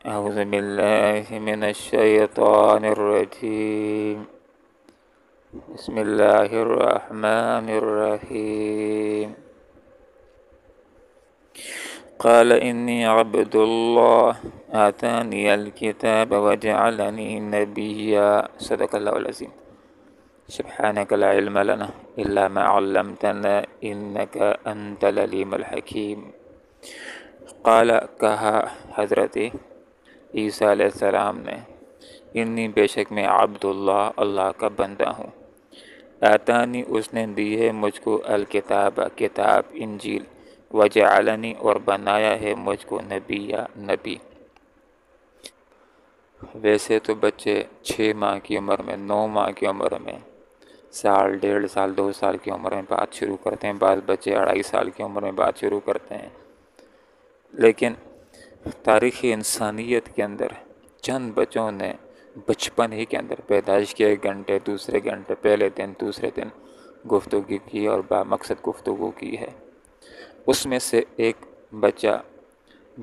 أعوذ بالله من الشيطان الرجيم. بسم الله الرحمن الرحيم. قال إني عبد الله آتاني الكتاب وجعلني نبيا. صدق الله العظيم. سبحانك لا علم لنا إلا ما علمتنا إنك أنت العليم الحكيم. قال کہا حضرت عیسیٰ علیہ السلام نے، انی بے شک میں عبداللہ اللہ کا بندہ ہوں، آتانی اس نے دی ہے مجھ کو الکتاب کتاب انجیل، وجعلنی اور بنایا ہے مجھ کو نبی. ویسے تو بچے 6 ماہ کی عمر میں، 9 ماہ کی عمر میں، سال 1.5 سال 2 سال کی عمر میں بات شروع کرتے ہیں، بعض بچے 2.5 سال کی عمر میں بات شروع کرتے ہیں. لیکن تاریخ انسانیت کے اندر چند بچوں نے بچپن ہی کے اندر پیدائش کے 1 گھنٹے، دوسرے گھنٹے، پہلے دن، دوسرے دن گفتگو کی اور بامقصد گفتگو کی ہے. اس میں سے ایک بچہ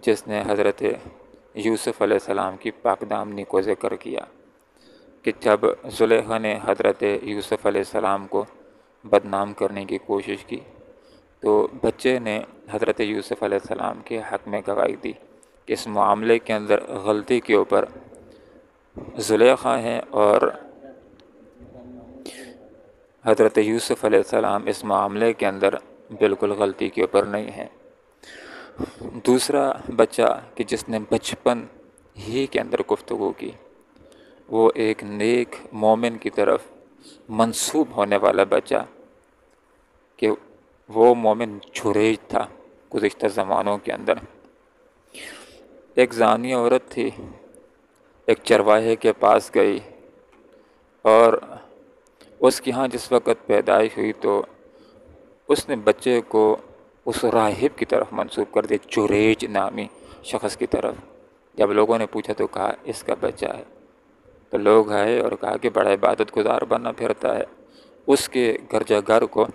جس نے حضرت یوسف علیہ السلام کی پاک دامنی کو ذکر کیا کہ جب زلیخا نے حضرت یوسف علیہ السلام کو بدنام کرنے کی کوشش کی تو بچے نے حضرت یوسف علیہ السلام کے حق میں گواہی دی کہ اس معاملے کے اندر غلطی کے اوپر زلیخا ہے اور حضرت یوسف علیہ السلام اس معاملے کے اندر بالکل غلطی کے اوپر نہیں ہے. دوسرا بچہ کہ جس نے بچپن ہی کے اندر گفتگو کی، وہ ایک نیک مومن کی طرف منسوب ہونے والا بچہ کہ وہ مومن جریج تھا. گزشتہ زمانوں کے اندر ایک زانی عورت تھی، ایک چرواہے کے پاس گئی اور اس کی ہاں جس وقت پیدائش ہوئی تو اس نے بچے کو اس راہب کی طرف منسوب کر دیا، جریج نامی شخص کی طرف. جب لوگوں نے پوچھا تو کہا اس کا بچہ ہے، تو لوگ آئے اور کہا کہ بڑا عبادت گزار بنا پھرتا ہے. اس کے گرجا گھر کو،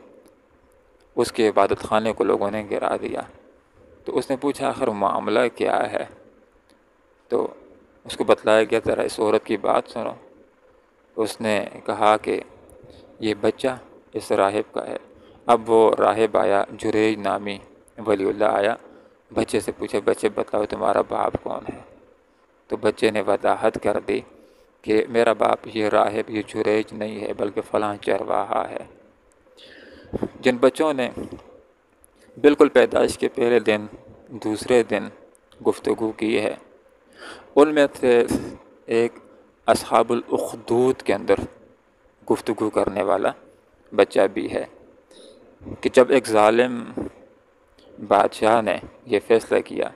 اس کے عبادت خانے کو لوگوں نے گرا دیا. تو اس نے پوچھا آخر معاملہ کیا ہے؟ تو اس کو بتلایا گیا ذرا اس عورت کی بات سنو. اس نے کہا کہ یہ بچہ اس راہب کا ہے. اب وہ راہب آیا، جریج نامی ولی اللہ آیا، بچے سے پوچھا بچے بتلاؤ تمہارا باپ کون ہے؟ تو بچے نے وضاحت کر دی کہ میرا باپ یہ راہب، یہ جریج نہیں ہے بلکہ فلاں چرواہا ہے. جن بچوں نے بالکل پیدائش کے پہلے دن، دوسرے دن گفتگو کی ہے، ان میں سے ایک اصحاب الاخدود کے اندر گفتگو کرنے والا بچہ بھی ہے کہ جب ایک ظالم بادشاہ نے یہ فیصلہ کیا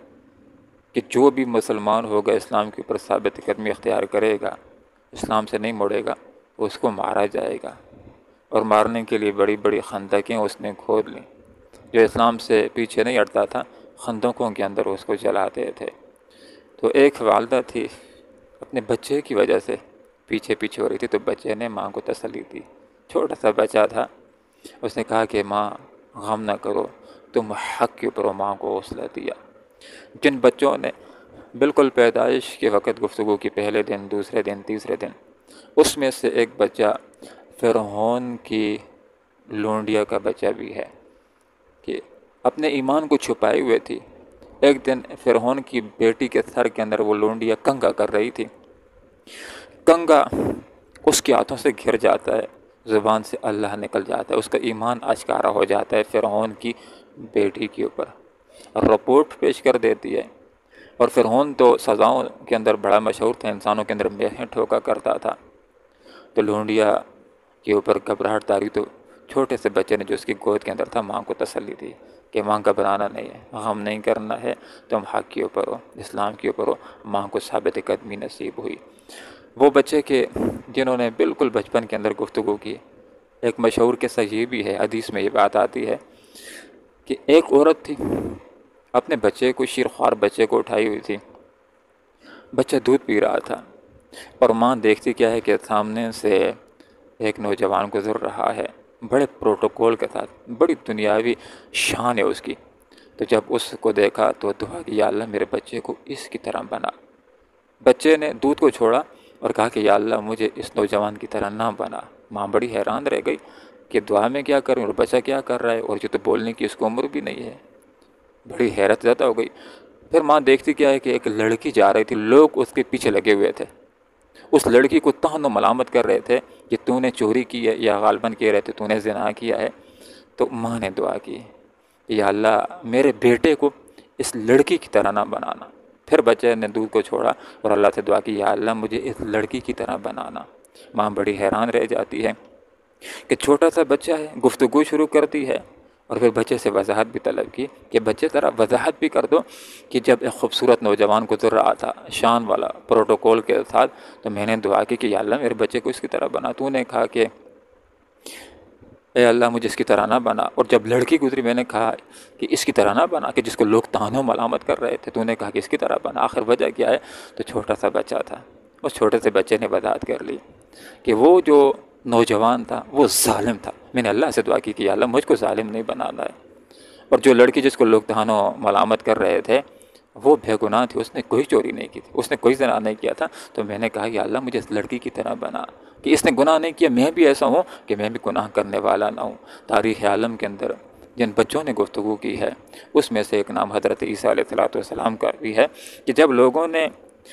کہ جو بھی مسلمان ہوگا اسلام کے اوپر ثابت قدمی اختیار کرے گا، اسلام سے نہیں مڑے گا، اس کو مارا جائے گا. اور مارنے کے لیے بڑی بڑی خندقیں اس نے کھود لیں. جو اسلام سے پیچھے نہیں ہٹتا تھا خندقوں کے اندر اس کو جلاتے تھے. تو ایک والدہ تھی، اپنے بچے کی وجہ سے پیچھے ہو رہی تھی، تو بچے نے ماں کو تسلی دی. چھوٹا سا بچہ تھا، اس نے کہا کہ ماں غم نہ کرو، تم حق کے اوپر ماں کو حوصلہ دیا. جن بچوں نے بالکل پیدائش کے وقت گفتگو کی، پہلے دن، دوسرے دن، تیسرے دن، اس میں سے ایک بچہ فرعون کی لونڈیا کا بچہ بھی ہے کہ اپنے ایمان کو چھپائے ہوئے تھی. ایک دن فرعون کی بیٹی کے سر کے اندر وہ لونڈیا کنگا کر رہی تھی. کنگا اس کے ہاتھوں سے گر جاتا ہے، زبان سے اللہ نکل جاتا ہے، اس کا ایمان اشکارا ہو جاتا ہے فرعون کی بیٹی کے اوپر، اور رپورٹ پیش کر دیتی ہے. اور فرعون تو سزاؤں کے اندر بڑا مشہور تھا، انسانوں کے اندر میخیں ٹھوکا کرتا تھا. تو لونڈیا کے اوپر گھبراہٹ تاری، تو چھوٹے سے بچے نے جو اس کی گود کے اندر تھا ماں کو تسلی دی کہ ماں گھبرانا نہیں ہے، غم نہیں کرنا ہے، تم حق کے اوپر ہو، اسلام کے اوپر ہو. ماں کو ثابت قدمی نصیب ہوئی. وہ بچے کے جنہوں نے بالکل بچپن کے اندر گفتگو کی. ایک مشہور قصہ یہ بھی ہے، حدیث میں یہ بات آتی ہے کہ ایک عورت تھی، اپنے بچے کو، شیرخوار بچے کو اٹھائی ہوئی تھی. بچہ دودھ پی رہا تھا اور ماں دیکھتی کیا ہے کہ سامنے سے ایک نوجوان گزر رہا ہے، بڑے پروٹوکول کے ساتھ، بڑی دنیاوی شان ہے اس کی. تو جب اس کو دیکھا تو دعا کی، یا اللہ میرے بچے کو اس کی طرح بنا. بچے نے دودھ کو چھوڑا اور کہا کہ یا اللہ مجھے اس نوجوان کی طرح نہ بنا۔ ماں بڑی حیران رہ گئی کہ دعا میں کیا کروں اور بچہ کیا کر رہا ہے، اور یہ تو بولنے کی اس کو عمر بھی نہیں ہے۔ بڑی حیرت زدہ ہو گئی۔ پھر ماں دیکھتی کیا ہے کہ ایک لڑکی جا رہی تھی، لوگ اس کے پیچھے لگے ہوئے تھے، اس لڑکی کو طعن و ملامت کر رہے تھے کہ تو نے چوری کی ہے، یا غالباً کہہ رہے تھے تو نے زنا کیا ہے۔ تو ماں نے دعا کی کہ یا اللہ میرے بیٹے کو اس لڑکی کی طرح نہ بنانا۔ پھر بچے نے دودھ کو چھوڑا اور اللہ سے دعا کی یا اللہ مجھے اس لڑکی کی طرح بنانا۔ ماں بڑی حیران رہ جاتی ہے کہ چھوٹا سا بچہ ہے، گفتگو شروع کرتی ہے، اور پھر بچے سے وضاحت بھی طلب کی کہ بچے ذرا وضاحت بھی کر دو کہ جب ایک خوبصورت نوجوان گزر رہا تھا شان والا پروٹوکول کے ساتھ، تو میں نے دعا کی کہ یا اللہ میرے بچے کو اس کی طرح بنا۔ تو نے کہا کہ اے اللہ مجھے اس کی طرح نہ بنا، اور جب لڑکی گزری میں نے کہا کہ اس کی طرح نہ بنا، کہ جس کو لوگ طعن و ملامت کر رہے تھے، تو نے کہا کہ اس کی طرح بنا۔ آخر وجہ کیا ہے؟ تو چھوٹا سا بچہ تھا۔ اس چھوٹے سے بچے نے وضاحت کر لی کہ وہ جو نوجوان تھا وہ ظالم تھا۔ میں نے اللہ سے دعا کی کہ یا اللہ مجھ کو ظالم نہیں بنانا ہے، اور جو لڑکی جس کو لوگ طعن و ملامت کر رہے تھے وہ بے گناہ تھی، اس نے کوئی چوری نہیں کی تھی، اس نے کوئی زنا نہیں کیا تھا۔ تو میں نے کہا یا اللہ مجھے اس لڑکی کی طرح بنا کہ اس نے گناہ نہیں کیا، میں بھی ایسا ہوں کہ میں بھی گناہ کرنے والا نہ ہوں۔ تاریخ عالم کے اندر جن بچوں نے گفتگو کی ہے اس میں سے ایک نام حضرت عیسیٰ علیہ السلام کا بھی ہے، کہ جب لوگوں نے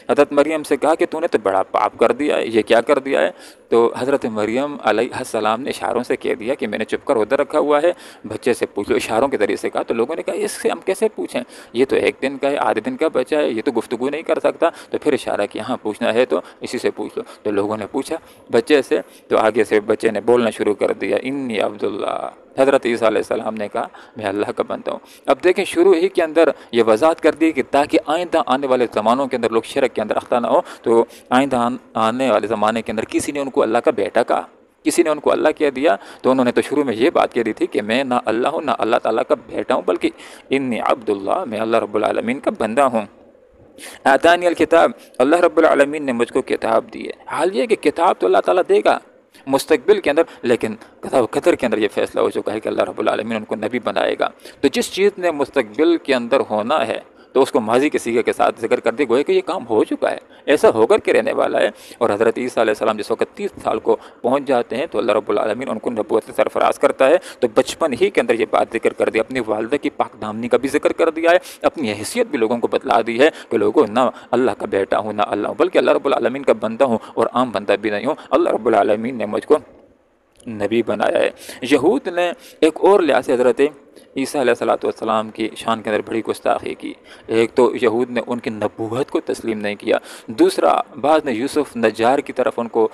حضرت مریم سے کہا کہ تو نے تو بڑا پاپ کر دیا ہے، یہ کیا کر دیا ہے، تو حضرت مریم علیہ السلام نے اشاروں سے کہہ دیا کہ میں نے چپ کر ادھر رکھا ہوا ہے، بچے سے پوچھ لو۔ اشاروں کے ذریعے سے کہا، تو لوگوں نے کہا اس سے ہم کیسے پوچھیں، یہ تو ایک دن کا ہے، آدھے دن کا بچہ ہے، یہ تو گفتگو نہیں کر سکتا۔ تو پھر اشارہ کیا ہاں پوچھنا ہے تو اسی سے پوچھ لو۔ تو لوگوں نے پوچھا بچے سے، تو آگے سے بچے نے بولنا شروع کر دیا انی عبداللہ۔ حضرت عیسیٰ علیہ السلام نے کہا میں اللہ کا بندہ ہوں۔ اب دیکھیں شروع ہی کے اندر یہ وضاحت کر دی کہ تاکہ آئندہ آنے والے زمانوں کے اندر لوگ شرک کے اندر اختہ نہ ہو، تو آئندہ آنے والے زمانے کے اندر کسی نے ان کو اللہ کا بیٹا کہا، کسی نے ان کو اللہ کہہ دیا، تو انہوں نے تو شروع میں یہ بات کہہ دی تھی کہ میں نہ اللہ ہوں نہ اللہ تعالیٰ کا بیٹا ہوں، بلکہ انی عبداللہ، میں اللہ رب العالمین کا بندہ ہوں۔ آتانی الکتاب، اللہ رب العالمین نے مجھ کو کتاب دی ہے۔ حال یہ کہ کتاب تو اللہ تعالیٰ دے گا مستقبل کے اندر، لیکن قضا و قدر کے اندر یہ فیصلہ ہو چکا ہے کہ اللہ رب العالمین ان کو نبی بنائے گا۔ تو جس چیز نے مستقبل کے اندر ہونا ہے تو اس کو ماضی کے صیغے کے ساتھ ذکر کر دی، گویا کہ یہ کام ہو چکا ہے، ایسا ہو کر کے رہنے والا ہے۔ اور حضرت عیسیٰ علیہ السلام جس وقت 30 سال کو پہنچ جاتے ہیں تو اللہ رب العالمین ان کو نبوت سے سرفراز کرتا ہے۔ تو بچپن ہی کے اندر یہ بات ذکر کر دی، اپنی والدہ کی پاک دامنی کا بھی ذکر کر دیا ہے، اپنی حیثیت بھی لوگوں کو بتلا دی ہے کہ لوگوں نہ اللہ کا بیٹا ہوں نہ اللہ ہوں، بلکہ اللہ رب العالمین کا بندہ ہوں، اور عام بندہ بھی نہیں ہوں، اللہ رب العالمین نے مجھ کو نبی بنایا ہے۔ یہود نے ایک اور لحاظ سے حضرت عیسیٰ علیہ السلام کی شان کے اندر بڑی گستاخی کی۔ ایک تو یہود نے ان کی نبوت کو تسلیم نہیں کیا، دوسرا بعض نے یوسف نجار کی طرف ان کو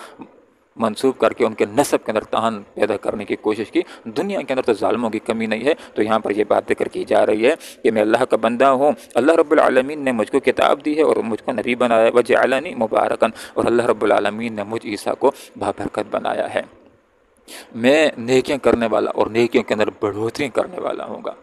منسوب کر کے ان کے نسب کے اندر طعن پیدا کرنے کی کوشش کی۔ دنیا کے اندر تو ظالموں کی کمی نہیں ہے، تو یہاں پر یہ بات ذکر کی جا رہی ہے کہ میں اللہ کا بندہ ہوں، اللہ رب العالمین نے مجھ کو کتاب دی ہے اور مجھ کو نبی بنایا ہے، وجعلنی مبارکن، اور اللہ رب العالمین نے مجھ عیسیٰ کو بابرکت بنایا ہے۔ میں نیکیاں کرنے والا اور نیکیوں کے اندر بڑھوتری کرنے والا ہوں گا،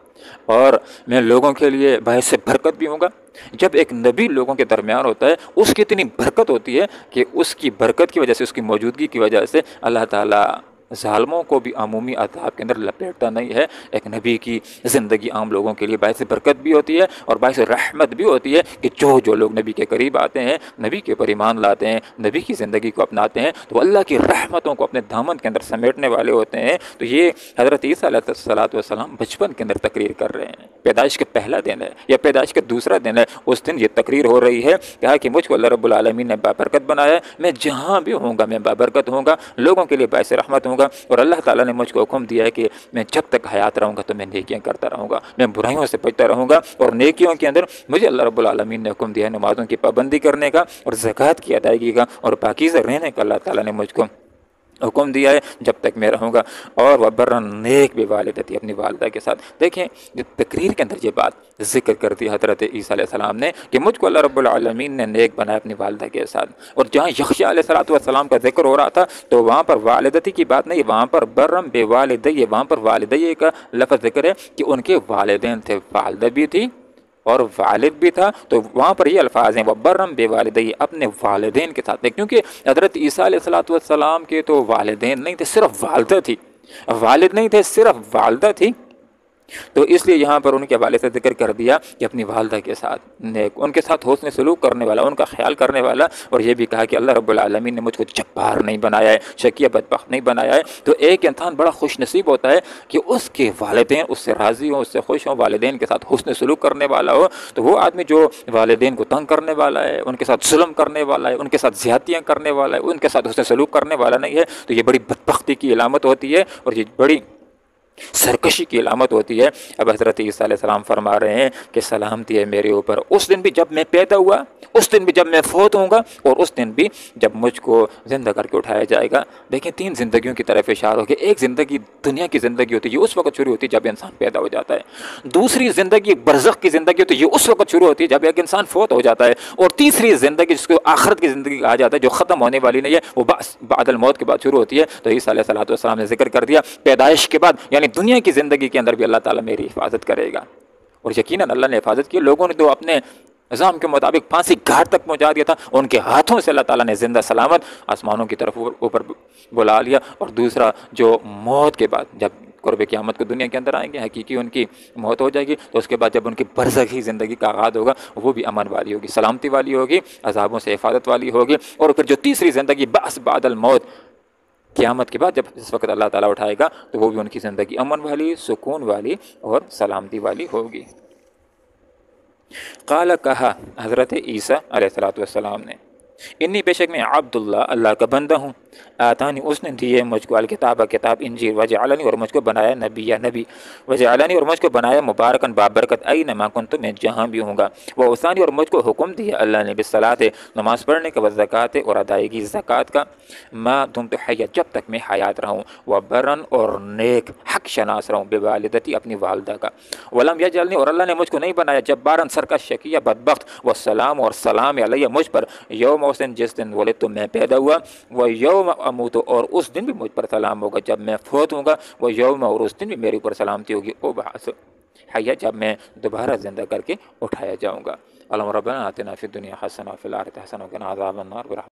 اور میں لوگوں کے لیے باعث برکت بھی ہوں گا۔ جب ایک نبی لوگوں کے درمیان ہوتا ہے اس کی اتنی برکت ہوتی ہے کہ اس کی برکت کی وجہ سے، اس کی موجودگی کی وجہ سے اللہ تعالیٰ ظالموں کو بھی عمومی عذاب کے اندر لپیٹتا نہیں ہے۔ ایک نبی کی زندگی عام لوگوں کے لیے باعث برکت بھی ہوتی ہے اور باعث رحمت بھی ہوتی ہے کہ جو لوگ نبی کے قریب آتے ہیں، نبی کے اوپر ایمان لاتے ہیں، نبی کی زندگی کو اپناتے ہیں، تو اللہ کی رحمتوں کو اپنے دامن کے اندر سمیٹنے والے ہوتے ہیں۔ تو یہ حضرت عیسیٰ علیہ السلام بچپن کے اندر تقریر کر رہے ہیں، پیدائش کا پہلا دن ہے یا پیدائش کا دوسرا دن ہے، اس دن یہ تقریر ہو رہی ہے کہ مجھ کو اللہ رب العالمین نے بابرکت بنایا ہے، میں جہاں بھی ہوں گا میں بابرکت ہوں گا، لوگوں کے لیے باعث رحمت ہوں گا، اور اللہ تعالیٰ نے مجھ کو حکم دیا ہے کہ میں جب تک حیات رہوں گا تو میں نیکیاں کرتا رہوں گا، میں برائیوں سے بچتا رہوں گا، اور نیکیوں کے اندر مجھے اللہ رب العالمین نے حکم دیا ہے نمازوں کی پابندی کرنے کا اور زکوٰۃ کی ادائیگی کا اور پاکیزہ رہنے کا اللہ تعالیٰ نے مجھ کو حکم دیا ہے جب تک میں رہوں گا، اور وبرًا نیک بھی والدتی، اپنی والدہ کے ساتھ۔ دیکھیں جو تقریر کے اندر یہ بات ذکر کر دی حضرت عیسیٰ علیہ السلام نے کہ مجھ کو اللہ رب العالمین نے نیک بنایا اپنی والدہ کے ساتھ، اور جہاں یحییٰ علیہ السلام کا ذکر ہو رہا تھا تو وہاں پر والدتی کی بات نہیں، وہاں پر برم بے والدی، وہاں پر والدی کا لفظ ذکر ہے کہ ان کے والدین تھے، والدہ بھی تھی اور والد بھی تھا، تو وہاں پر یہ الفاظ ہیں وبرم بے والدی، اپنے والدین کے ساتھ، کیونکہ حضرت عیسیٰ علیہ السلام کے تو والدین نہیں تھے، صرف والدہ تھی، والد نہیں تھے، صرف والدہ تھی، تو اس لیے یہاں پر ان کے حوالے سے ذکر کر دیا کہ اپنی والدہ کے ساتھ نیک، ان کے ساتھ حسن سلوک کرنے والا، ان کا خیال کرنے والا، اور یہ بھی کہا کہ اللہ رب العالمین نے مجھ کو جبار نہیں بنایا ہے، شقیہ بدبخت نہیں بنایا ہے۔ تو ایک انسان بڑا خوش نصیب ہوتا ہے کہ اس کے والدین اس سے راضی ہوں، اس سے خوش ہوں، والدین کے ساتھ حسن سلوک کرنے والا ہو۔ تو وہ آدمی جو والدین کو تنگ کرنے والا ہے، ان کے ساتھ ظلم کرنے والا ہے، ان کے ساتھ زیادتیاں کرنے والا ہے، ان کے ساتھ حسن سلوک کرنے والا نہیں ہے، تو یہ بڑی بدبختی کی علامت ہوتی ہے، اور یہ بڑی سرکشی کی علامت ہوتی ہے۔ اب حضرت عیسیٰ علیہ السلام فرما رہے ہیں کہ سلامتی ہے میرے اوپر اس دن بھی جب میں پیدا ہوا، اس دن بھی جب میں فوت ہوں گا، اور اس دن بھی جب مجھ کو زندہ کر کے اٹھایا جائے گا۔ دیکھیں 3 زندگیوں کی طرف اشارہ ہو کہ ایک زندگی دنیا کی زندگی ہوتی ہے، یہ اس وقت شروع ہوتی ہے جب انسان پیدا ہو جاتا ہے۔ دوسری زندگی برزخ کی زندگی ہوتی ہے، یہ اس وقت شروع ہوتی ہے جب ایک انسان فوت ہو جاتا ہے۔ اور تیسری زندگی جس کو آخرت کی زندگی کہا جاتا ہے، جو ختم ہونے والی نہیں ہے، وہ بعد الموت کے بعد شروع ہوتی ہے۔ تو عیسیٰ علیہ السلام نے ذکر کر دیا پیدائش کے بعد، یعنی دنیا کی زندگی کے اندر بھی اللہ تعالیٰ میری حفاظت کرے گا، اور یقیناً اللہ نے حفاظت کی۔ لوگوں نے تو اپنے نظام کے مطابق پھانسی گھاٹ تک پہنچا دیا تھا، ان کے ہاتھوں سے اللہ تعالیٰ نے زندہ سلامت آسمانوں کی طرف اوپر بلا لیا۔ اور دوسرا جو موت کے بعد جب قرب قیامت کو دنیا کے اندر آئیں گے، حقیقی ان کی موت ہو جائے گی، تو اس کے بعد جب ان کی برزخی زندگی کا آغاز ہوگا، وہ بھی امن والی ہوگی، سلامتی والی ہوگی، عذابوں سے حفاظت والی ہوگی۔ اور پھر جو تیسری زندگی بعد الموت، قیامت کے بعد جب اس وقت اللہ تعالیٰ اٹھائے گا، تو وہ بھی ان کی زندگی امن والی، سکون والی اور سلامتی والی ہوگی۔ قال کہا حضرت عیسیٰ علیہ السلام نے، انی بے شک میں عبداللہ اللہ کا بندہ ہوں، آتانی اس نے دیے مجھ کو الکتاب کتاب انجیل، وجعلنی اور مجھ کو بنایا نبی یا نبی، وجعلنی اور مجھ کو بنایا مبارکن بابرکت اینما کنت میں جہاں بھی ہوں گا، وہ اوصانی اور مجھ کو حکم دیا اللہ نے بالصلاۃ نماز پڑھنے کا، والزکوٰۃ اور ادائیگی زکوٰۃ کا، ما دمت حیا جب تک میں حیات رہوں، وبرن اور نیک حق شناس رہوں، بوالدتی اپنی والدہ کا، ولم یجعلنی اور اللہ نے مجھ کو نہیں بنایا جبارن سرکش شقیہ بدبخت، والسلام اور سلام علیہ مجھ پر، یوم اس دن جس دن ولدت میں پیدا ہوا، وہ یوم اموت اور اس دن بھی مجھ پر سلام ہوگا جب میں فوت ہوں گا، وہ یوم اور اس دن بھی میرے اوپر سلامتی ہوگی، او بحث حیا جب میں دوبارہ زندہ کر کے اٹھایا جاؤں گا۔ اللہم ربنا آتنا فی الدنیا حسنہ وفی الآخرۃ حسنہ وقنا عذاب النار۔